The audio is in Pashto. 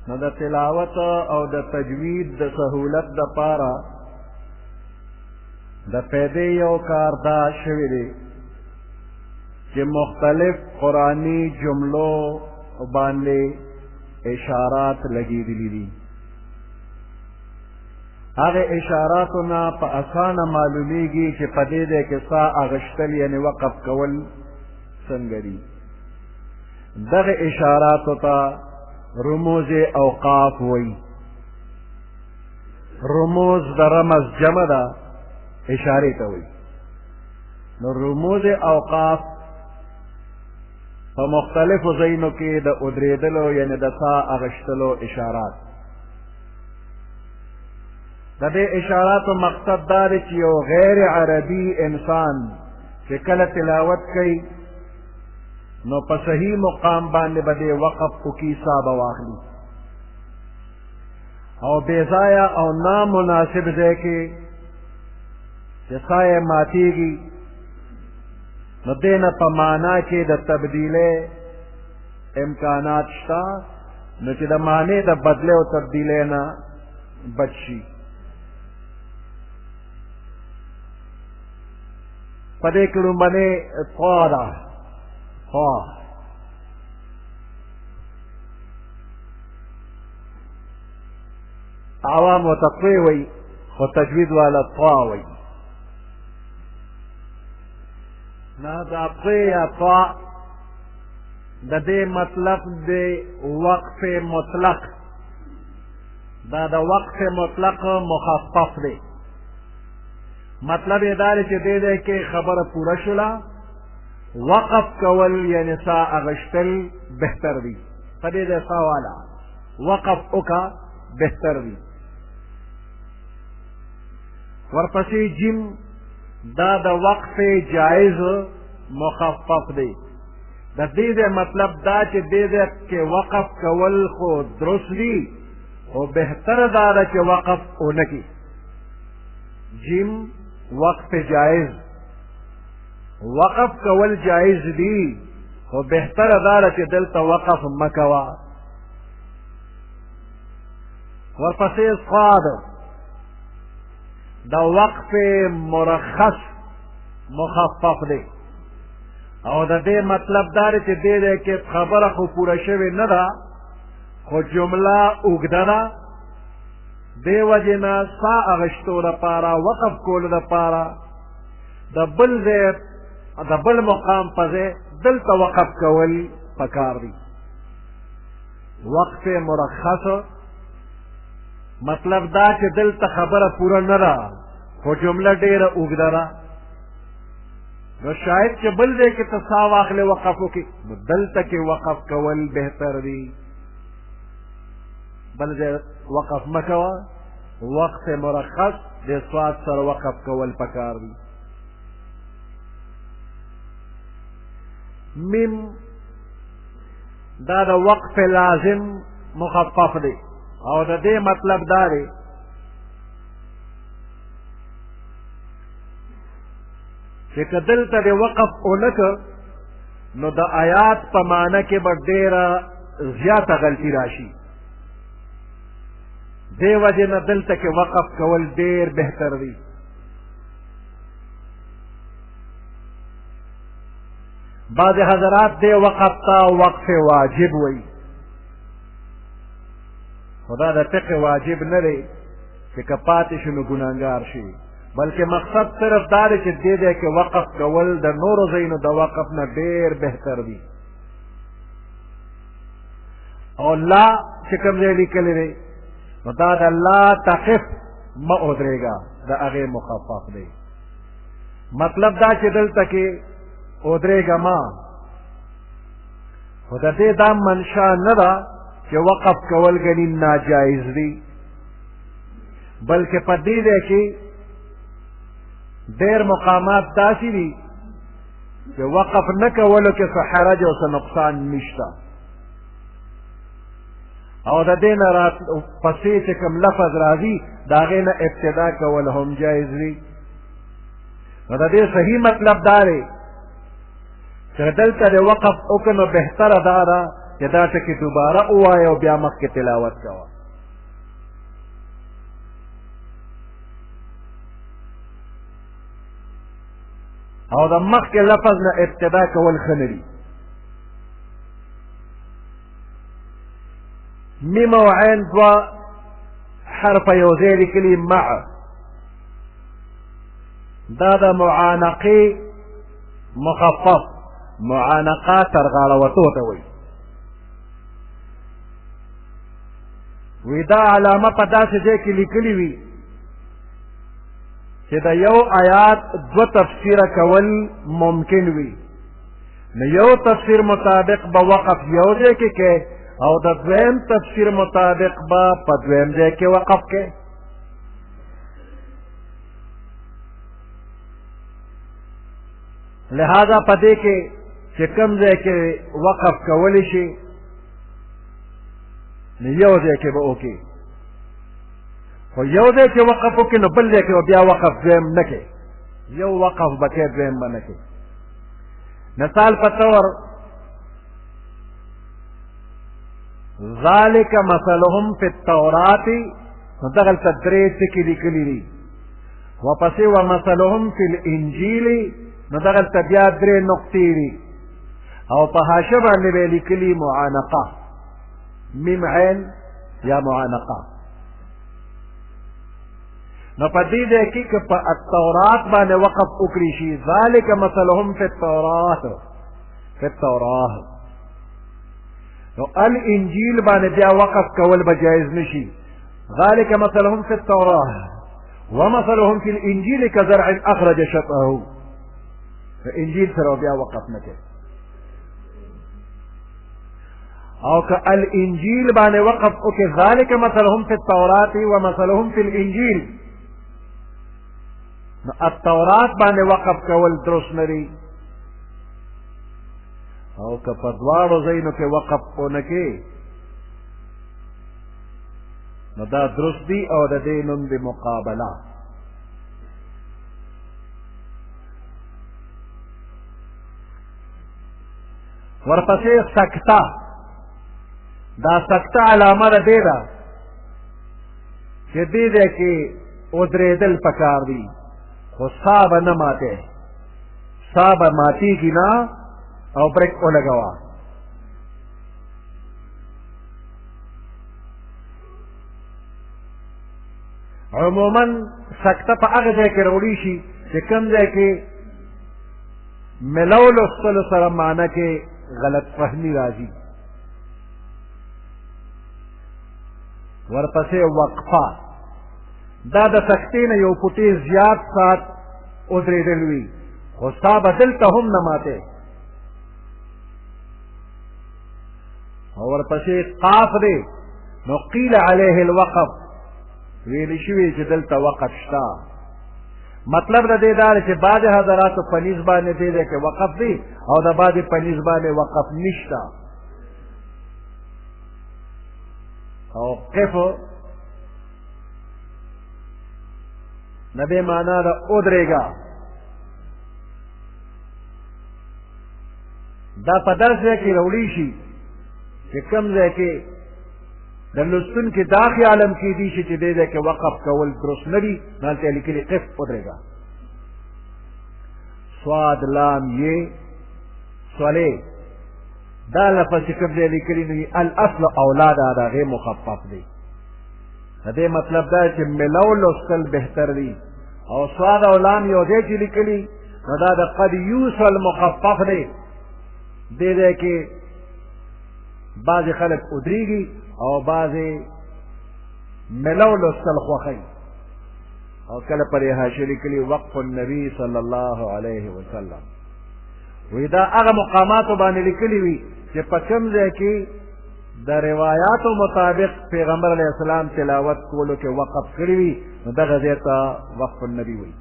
نو د تلاوت او د تجوید د سهولت دپاره د پیدې یو کار دا شوی دی چې مختلف قرآني جملو باندې اشارات لګېدلي دي. هغه اشاراتو نه په اسانه معلومیږي چې په دې دی کې سا اغشتل یعنې وقف کول څنګه دي. دغه اشاراتو ته رموز اوقاف وایي. رموز د رمز جمع ده، اشارې ته وایي. نو رموز اوقاف په مختلفو ځایونو کې د ادرېدلو یعنې د سا اغشتلو اشارات. د دې اشاراتو مقصد دا دی چې یو غیر عربي انسان چې کله تلاوت کوي نو په صحیح مقام باندې به دې وقف وکړي، سا به واخلي، او بې ځایه او نامناسب ځای کې چې سا یې ماتېږي نو دې نه په معنا کې د تبدیلۍ امکانات شته، نو چې د معنی د بدلې او تبدیلۍ نه بچ شي. په دې کې لومړنۍ طا ده. طا عوام ورته طی وایي، خو تجوید والا طا وایي. نه دا طی یا طا د دې مطلب دی وقف مطلق. دا د وقف مطلق مخفف دی. مطلب یې دا دی چې دې ځای کې خبره پوره شوله، وقف کول یعنې سا اغشتل بهتر دی. په دې ځای سا والا وقف وکړه بهتر دی. ورپسې جیم دا د وقف جایز مخفف دی. د دې ځای مطلب دا چې دې ځای کې وقف کول خو درست دی، خو بهتر دا ده چې وقف ونه کړي. جیم وقف جائز، وقف کول جائز دی، خو بهتر دا ده چې دلته وقف مه کوه. ورپسې صاد دا وقف مرخص مخفف دی، او د دې مطلب دا دی چې دې ځای کې خبره خو پوره شوې نه ده، خو جمله اوږده ده. دې وجې نه سا اغشتو دپاره وقف کولو دپاره د بل ځای د بل مقام په ځای دلته وقف کول پکار دی. وقف مرخص مطلب دا چې دلته خبره پوره نه ده، خو جمله ډېره اوږده ده. نو شاید چې بل ځای کې ته سا واخلې وقف وکړي، نو دلته کې وقف کول بهتر دی. بل ځای وقف مه کوه، وقف مرخص د صاد سره وقف کول پکار دی. میم دا د وقف لازم مخفف دی، او د دې مطلب دا دی چې که دلته د وقف ونه کړ نو د آیات په معنی کې به ډېره زیاته غلطي راشي. دې وجې نه دلته کې وقف کول ډېر بهتر دی. بعض حضرات دې وقف ته وقف واجب وایي، خو دا د فقه واجب نه دی چې که پاتې شي نو ګناهګار شي، بلکې مقصد صرف دا دی چې دې ځای کې وقف کول د نورو ځایونو د وقف نه ډېر بهتر دی. او لا چې کوم ځای لیکلی دی نو دا د لا تقف مه ودرېږه، د هغې مخفف دی. مطلب دا چې دلته کې ودرېږه ما، خو د دې دا منشا نه ده چې وقف کول ګنې ناجایز دی، بلکې په دې ځای کې ډېر مقامات داسې دي چې وقف نه کولو کې څه حرج او څه نقصان نشته، او د دې نه پسې چې کوم لفظ راځي د هغې نه ابتدا کول هم جایز وي. نو د دې صحیح مطلب دا دی چې دلته د وقف وکړو نو بهتره دا ده چې دا ټکي دوباره ووایه او بیا مخکې تلاوت کوه. او د مخکې لفظ نه ابتدا کول ښه نه دي. میم او عین دوه حرفه یو ځای لیکلي مع، دا د معانقې مخفف، معانقه تر غاړوتو ته وایي. وی دا علامه په داسې ځای کې لیکلي وي چې د یو آیات دوه تفسیره کول ممکن وي، نو یو تفسیر مطابق به وقف یو ځای کې کې او د دویم تفسیر مطابق به په دویم ځای کې وقف کې. لہذا په دې کې چې کوم ځای کې وقف کولی شي نو یو ځای کې به وکړي، خو یو ځای کې وقف وکړي نو بل ځای کې به بیا وقف دویم نه کوي، یو وقف به کوي دویم به نه کوي. مثال په طور ذالک مثلهم فی التورات، نو دغلته درې ټکي لیکلي دي، ورپسې ومثلهم فی الانجیل، نو دغلته بیا درې نقطې دي، او په حاشیه باندې به لیکلي معانقه، میم عین یا معانقه. نو په دې ځای کې که په التورات باندې وقف وکړي شي ذالک مثلهم فی التورات، فی التورات، نو الانجیل باندې بیا وقف کول به جایز نشي. ذالک مثلهم فی التورات ومثلهم فی الانجیل کزرع اخرج شطأه، انجیل سره بیا وقف نه کوي. او که الانجیل باندې وقف وکړي ذالک مثلهم فی التورات ومثلهم فی الانجیل، نو التورات باندې وقف کول درست نه دي. او که په دواړو ځایونو کې وقف ونه کړي نو دا درست دي، او د دې نوم د مقابله. ورپسې سکته، دا سکته علامه د دې ده چې دې ځای کې ودرېدل پکار دي، خو سا به نه ماتې، سا به ماتېږي نه، او بریک ولګوه. عموما سکته په هغه ځای کې راوړی شي چې کوم ځای کې ملو لوستلو سره معنی کې غلط فهمي راځي. ورپسې وقفه، دا د سکتې نه یو فوټې زیات ساعت ودرېدل وي، خو سا به دلته هم نه ماتې. او ورپسې قاف دی، نو قیل علیه الوقف، ویل شوي چې دلته وقف شته. مطلب د دې دا دی چې بعضې حضراتو په نیز باندې دې ځای کې وقف دی او د بعضې په نیز باندې وقف نشته. او قف نه دې معنا ده ودرېږه، دا په داسې ځای کې راوړی شي چې کوم ځای کې د لوستونکي دا خیالم کېدی شي چې دې ځای کې وقف کول درست نه دي، نو هلته یې لیکلي قف ودرېږه. صاد لام یې صلې، دا لفظ چې کوم ځای لیکلي نو الاصل اولاد د هغې مخفف دی. د دې مطلب دا چې ملو لوستل بهتر دي، او صاد او لام یو ځای چې لیکلي نو دا د قد یوصل مخفف دی. دې ځای کې بعضې خلک ودرېږي او بعضې ملو لوستل خوښوي. او کله پر یې حاشیه لیکلي وقف النبي صلی الله علیه وسلم، وی دا هغه مقاماتو باندې لیکلي وي چې په کوم ځای کې د روایاتو مطابق پیغمبر علیه السلام تلاوت کولو کې وقف کړي وي، نو دغه ځای ته وقف النبي وي.